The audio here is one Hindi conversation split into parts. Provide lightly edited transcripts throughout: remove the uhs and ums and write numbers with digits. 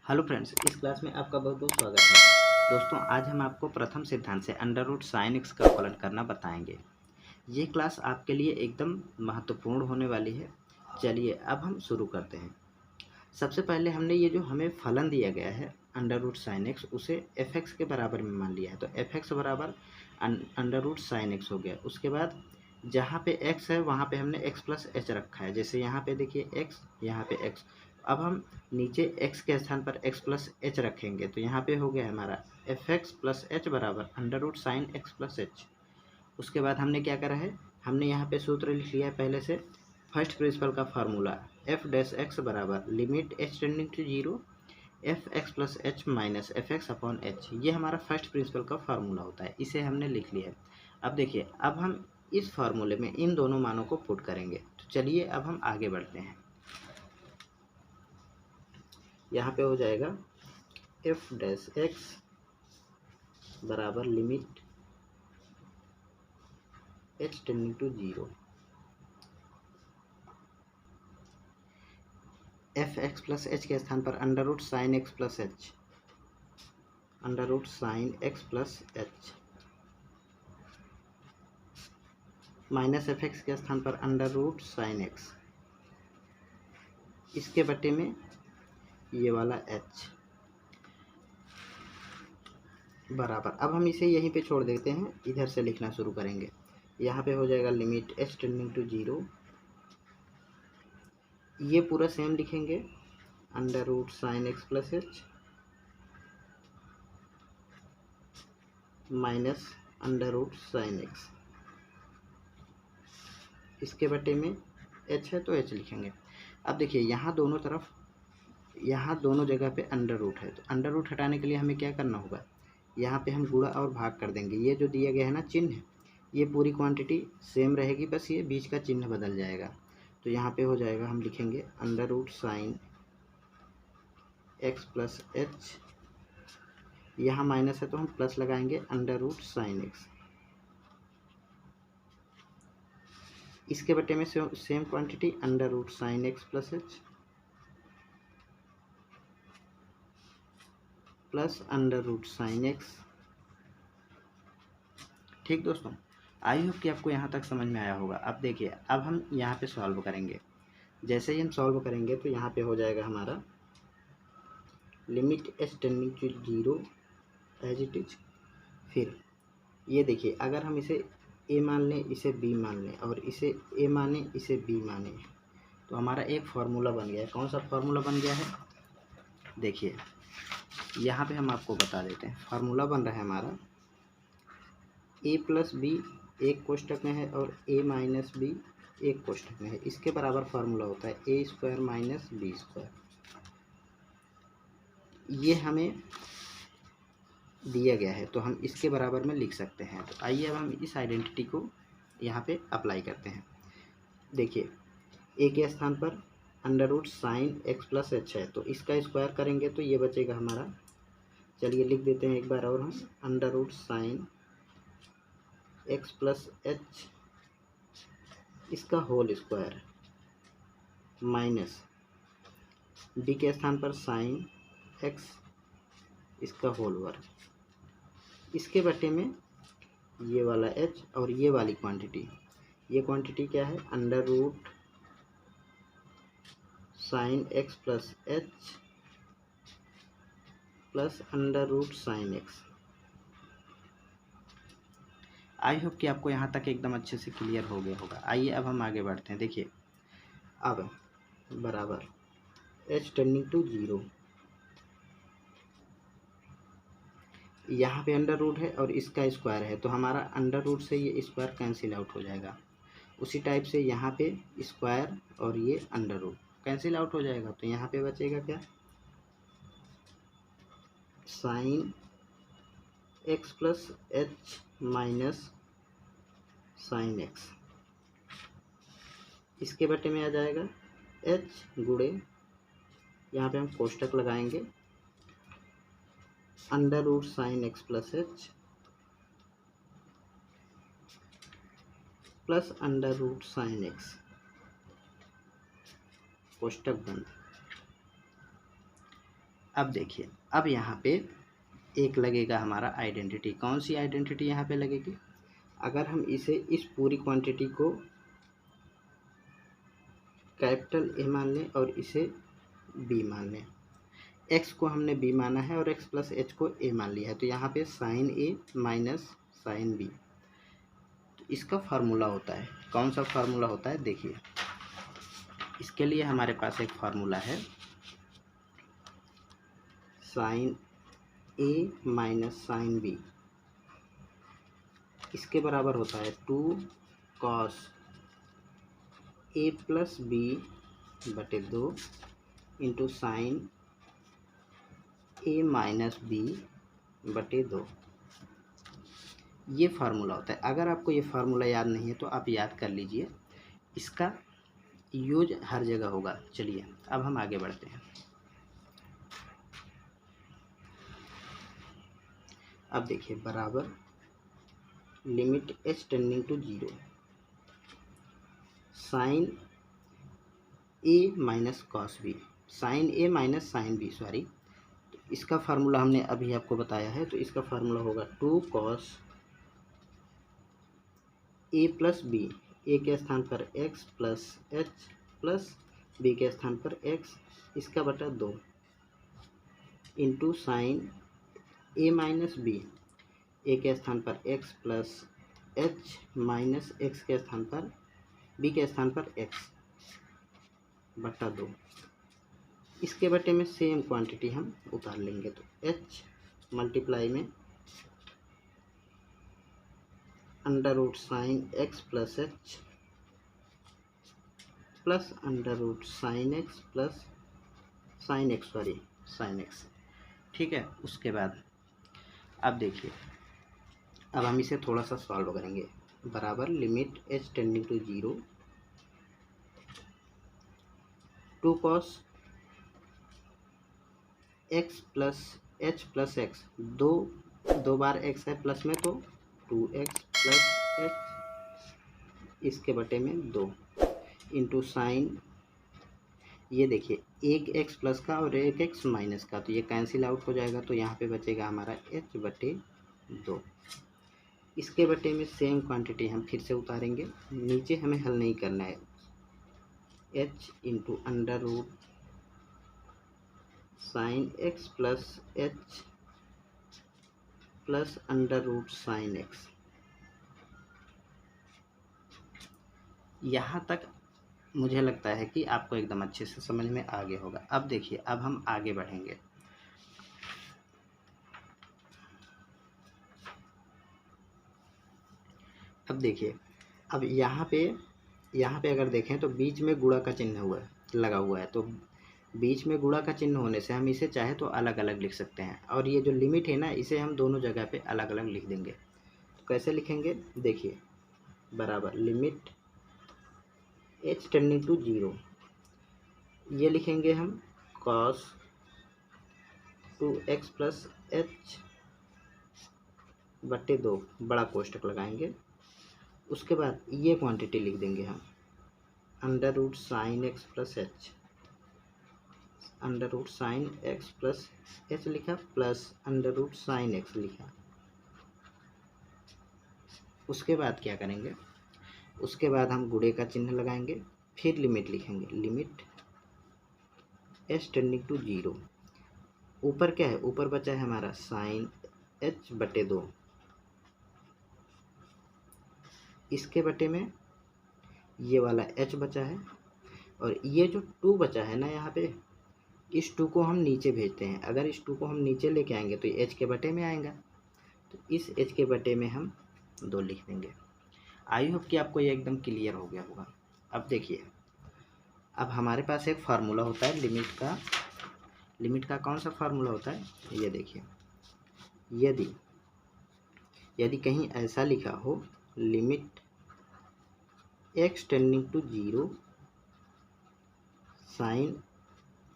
हेलो फ्रेंड्स, इस क्लास में आपका बहुत बहुत स्वागत है। दोस्तों, आज हम आपको प्रथम सिद्धांत से अंडर रूट साइन एक्स का फलन करना बताएंगे। ये क्लास आपके लिए एकदम महत्वपूर्ण होने वाली है। चलिए अब हम शुरू करते हैं। सबसे पहले हमने ये जो हमें फलन दिया गया है अंडर रूट साइन एक्स, उसे एफ एक्स के बराबर में मान लिया है। तो एफ एक्स बराबर अंडर रूट साइन एक्स हो गया। उसके बाद जहाँ पे एक्स है वहाँ पे हमने एक्स प्लस एच रखा है। जैसे यहाँ पे देखिए एक्स, यहाँ पे एक्स। अब हम नीचे x के स्थान पर x प्लस एच रखेंगे तो यहाँ पे हो गया हमारा एफ एक्स प्लस एच बराबर under root sine x plus h. उसके बाद हमने क्या करा है, हमने यहाँ पे सूत्र लिख लिया है पहले से। फर्स्ट प्रिंसिपल का फार्मूला एफ डैश एक्स बराबर limit h tending to zero f x plus h minus f x upon h. ये हमारा फर्स्ट प्रिंसिपल का फार्मूला होता है, इसे हमने लिख लिया है। अब देखिए, अब हम इस फार्मूले में इन दोनों मानों को पुट करेंगे। तो चलिए अब हम आगे बढ़ते हैं। यहाँ पे हो जाएगा एफ डैश एक्स बराबर limit h tending to zero f x plus h के स्थान पर under root sine x plus h, under root sine x plus h minus f x के स्थान पर अंडर रूट साइन एक्स, इसके बटे में ये वाला एच बराबर। अब हम इसे यहीं पे छोड़ देते हैं, इधर से लिखना शुरू करेंगे। यहाँ पे हो जाएगा limit h tending to zero, ये पूरा सेम लिखेंगे under root sine x plus h minus under root sine x, इसके बटे में एच है तो एच लिखेंगे। अब देखिए यहाँ दोनों तरफ, यहाँ दोनों जगह पे अंडर रूट है, तो अंडर रूट हटाने के लिए हमें क्या करना होगा, यहाँ पे हम गुणा और भाग कर देंगे। ये जो दिया गया है ना चिन्ह, ये पूरी क्वांटिटी सेम रहेगी, बस ये बीच का चिन्ह बदल जाएगा। तो यहाँ पे हो जाएगा, हम लिखेंगे under root sine x plus h, यहाँ माइनस है तो हम प्लस लगाएंगे अंडर रूट साइन एक्स, इसके बटे में same quantity under root sine x plus h plus under root sine x. ठीक दोस्तों, आई होप कि आपको यहाँ तक समझ में आया होगा। अब देखिए, अब हम यहाँ पे सॉल्व करेंगे। जैसे ही हम सॉल्व करेंगे तो यहाँ पे हो जाएगा हमारा limit h tending to zero as it is. फिर ये देखिए, अगर हम इसे ए मान लें, इसे बी मान लें, और इसे ए माने, इसे बी माने, तो हमारा एक फार्मूला बन गया है। कौन सा फार्मूला बन गया है, देखिए यहाँ पे हम आपको बता देते हैं। फार्मूला बन रहा है हमारा ए प्लस बी एक कोष्टक में है और ए माइनस बी एक कोष्टक में है, इसके बराबर फार्मूला होता है ए स्क्वायर माइनस बी स्क्वायर। ये हमें दिया गया है तो हम इसके बराबर में लिख सकते हैं। तो आइए अब हम इस आइडेंटिटी को यहाँ पे अप्लाई करते हैं। देखिए, ए के स्थान पर under root sine x plus h है, तो इसका स्क्वायर करेंगे तो ये बचेगा हमारा। चलिए लिख देते हैं एक बार और हम, under root sine x plus h इसका होल स्क्वायर माइनस डी के स्थान पर साइन एक्स इसका होल वर्ग, इसके बटे में ये वाला एच और ये वाली क्वांटिटी। ये क्वांटिटी क्या है, under root sine x plus h plus under root sine x. I hope कि आपको यहाँ तक एकदम अच्छे से क्लियर हो गया होगा। आइए अब हम आगे बढ़ते हैं। देखिए, अब बराबर एच टेंडिंग टू जीरो, यहाँ पे अंडर रूट है और इसका स्क्वायर है, तो हमारा अंडर रूट से ये स्क्वायर कैंसिल आउट हो जाएगा। उसी टाइप से यहाँ पे स्क्वायर और ये अंडर रूट कैंसिल आउट हो जाएगा, तो यहाँ पे बचेगा क्या, sign x plus h minus sign x, इसके बटे में आ जाएगा एच गुणे, यहाँ पे हम कोष्टक लगाएंगे under root sine x plus h plus under root sine x, कोष्टक बंद। अब देखिए, अब यहाँ पे एक लगेगा हमारा आइडेंटिटी। कौन सी आइडेंटिटी यहाँ पे लगेगी? अगर हम इसे इस पूरी क्वांटिटी को कैपिटल ए मान लें और इसे बी मान लें, एक्स को हमने बी माना है और एक्स प्लस एच को ए मान लिया है, तो यहाँ पे sign a minus sine B, तो इसका फार्मूला होता है। कौन सा फार्मूला होता है? देखिए, इसके लिए हमारे पास एक फार्मूला है, sign a minus sine B, इसके बराबर होता है 2 कॉस ए प्लस बी बटे 2 into sine a minus B बटे 2। ये फार्मूला होता है। अगर आपको ये फार्मूला याद नहीं है तो आप याद कर लीजिए, इसका यूज हर जगह होगा। चलिए अब हम आगे बढ़ते हैं। अब देखिए, बराबर limit h tending to 0 sine a minus cos b, sine a minus sine b, sorry, तो इसका फार्मूला हमने अभी आपको बताया है। तो इसका फार्मूला होगा 2 cos a plus b, a के स्थान पर x plus h plus b के स्थान पर एक्स, इसका बटा 2 into sine a minus b, a के स्थान पर x plus h minus x के स्थान पर बी के स्थान पर एक्स बटा 2। इसके बटे में सेम क्वांटिटी हम उतार लेंगे, तो एच मल्टीप्लाई में under root sine x plus h plus under root sine x plus sine x, sorry sine x, ठीक है। उसके बाद अब देखिए, अब हम इसे थोड़ा सा सॉल्व करेंगे। बराबर limit h tending to 0 2 cos x plus h plus x, दो बार एक्स है प्लस में, तो 2x प्लस एच, इसके बटे में 2 इंटू साइन, ये देखिए एक एक्स प्लस का और एक एक्स माइनस का, तो ये कैंसिल आउट हो जाएगा, तो यहाँ पे बचेगा हमारा h बटे 2। इसके बटे में सेम क्वांटिटी हम फिर से उतारेंगे, नीचे हमें हल नहीं करना है। h into under root sine x plus h plus under root sine x. यहाँ तक मुझे लगता है कि आपको एकदम अच्छे से समझ में आ गया होगा। अब देखिए, अब हम आगे बढ़ेंगे। अब देखिए, अब यहाँ पे अगर देखें तो बीच में गुणा का चिन्ह लगा हुआ है, तो बीच में गुणा का चिन्ह होने से हम इसे चाहे तो अलग अलग लिख सकते हैं, और ये जो लिमिट है ना, इसे हम दोनों जगह पे अलग अलग लिख देंगे। तो कैसे लिखेंगे? देखिए, बराबर लिमिट एच टेंडिंग टू 0, ये लिखेंगे हम कॉस 2x प्लस एच बटे 2, बड़ा कोष्टक लगाएंगे। उसके बाद ये क्वांटिटी लिख देंगे हम, under root sine x plus h, under root sine x plus h लिखा, plus under root sine x लिखा। उसके बाद क्या करेंगे? उसके बाद हम गुणे का चिन्ह लगाएंगे, फिर लिमिट लिखेंगे, लिमिट एच टेंडिंग टू 0। ऊपर क्या है? ऊपर बचा है हमारा साइन एच बटे 2, इसके बटे में ये वाला h बचा है, और ये जो 2 बचा है ना यहाँ पे, इस 2 को हम नीचे भेजते हैं। अगर इस 2 को हम नीचे लेके आएंगे तो ये h के बटे में आएगा, तो इस h के बटे में हम 2 लिख देंगे। आई होप कि आपको ये एकदम क्लियर हो गया होगा। अब देखिए, अब हमारे पास एक फार्मूला होता है लिमिट का कौन सा फार्मूला होता है? ये देखिए, यदि कहीं ऐसा लिखा हो limit x tending to 0 sine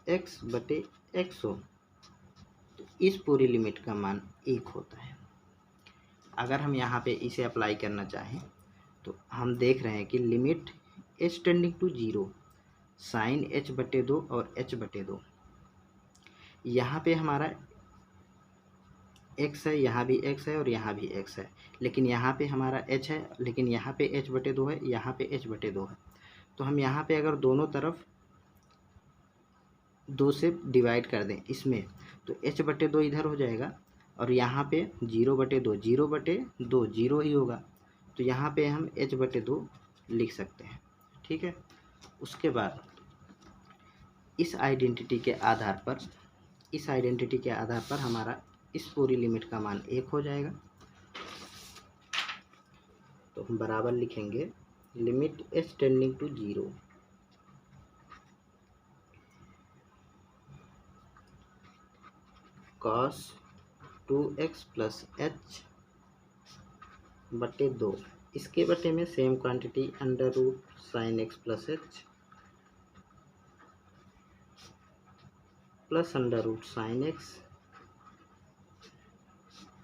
x बटे x हो, तो इस पूरी लिमिट का मान 1 होता है। अगर हम यहाँ पे इसे अप्लाई करना चाहें तो हम देख रहे हैं कि limit h tending to 0 sine h बटे 2 और h बटे 2, यहाँ पे हमारा x है, यहाँ भी x है और यहाँ भी x है, लेकिन यहाँ पे हमारा h है, लेकिन यहाँ पे h/2 है, यहाँ पे h/2 है। तो हम यहाँ पे अगर दोनों तरफ 2 से डिवाइड कर दें इसमें, तो h/2 इधर हो जाएगा और यहाँ पे 0/2, 0/2 जीरो ही होगा, तो यहाँ पे हम h/2 लिख सकते हैं। ठीक है। उसके बाद इस आइडेंटिटी के आधार पर हमारा इस पूरी लिमिट का मान 1 हो जाएगा। तो हम बराबर लिखेंगे limit h tending to 0 cos 2x plus h बटे 2, इसके बटे में same quantity under root sine x plus h plus under root sine x,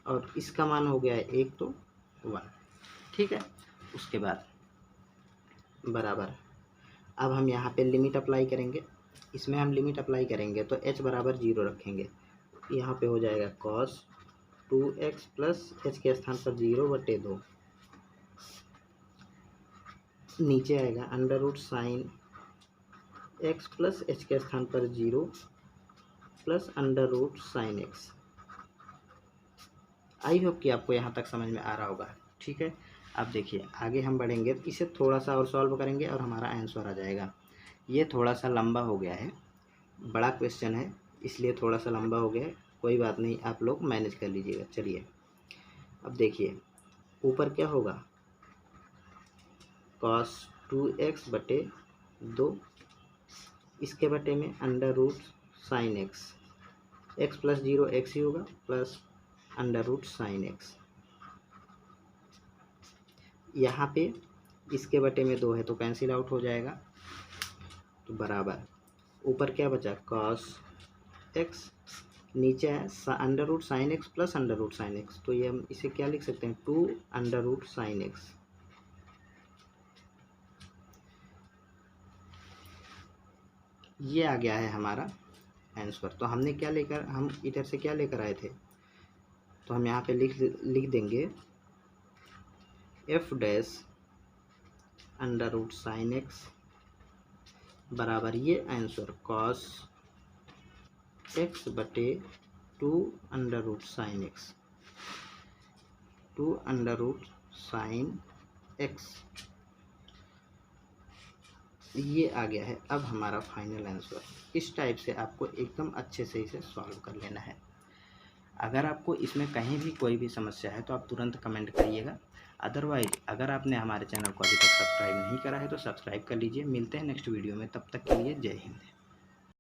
और इसका मान हो गया है 1 तो 1। ठीक है। उसके बाद बराबर, अब हम यहाँ पे लिमिट अप्लाई करेंगे, इसमें हम लिमिट अप्लाई करेंगे तो h बराबर 0 रखेंगे, यहाँ पे हो जाएगा cos 2x प्लस h के स्थान पर 0/2, नीचे आएगा under root sine x plus h के स्थान पर 0 plus under root sine x। I hope कि आपको यहाँ तक समझ में आ रहा होगा। ठीक है। अब देखिए आगे हम बढ़ेंगे, इसे थोड़ा सा और सॉल्व करेंगे और हमारा आंसर आ जाएगा। ये थोड़ा सा लंबा हो गया है, बड़ा क्वेश्चन है इसलिए थोड़ा सा लंबा हो गया है, कोई बात नहीं, आप लोग मैनेज कर लीजिएगा। चलिए अब देखिए ऊपर क्या होगा, cos 2x/2, इसके बटे में under root sine x plus 0 x ही होगा plus under root sine x, यहाँ पे इसके बटे में 2 है तो कैंसिल आउट हो जाएगा, तो बराबर ऊपर क्या बचा cos x, नीचे है under root sine x plus under root sine x, तो ये हम इसे क्या लिख सकते हैं 2 अंडर रूट साइन x। ये आ गया है हमारा आंसर। तो हमने क्या लेकर, हम इधर से क्या लेकर आए थे, तो हम यहाँ पे लिख देंगे f dash under root sine x बराबर ये आंसर cos x बटे 2 under root sine x, 2 under root sine x, ये आ गया है अब हमारा फाइनल आंसर। इस टाइप से आपको एकदम अच्छे से इसे सॉल्व कर लेना है। अगर आपको इसमें कहीं भी कोई भी समस्या है तो आप तुरंत कमेंट करिएगा। अदरवाइज अगर आपने हमारे चैनल को अभी तक सब्सक्राइब नहीं करा है तो सब्सक्राइब कर लीजिए। मिलते हैं नेक्स्ट वीडियो में, तब तक के लिए जय हिंद।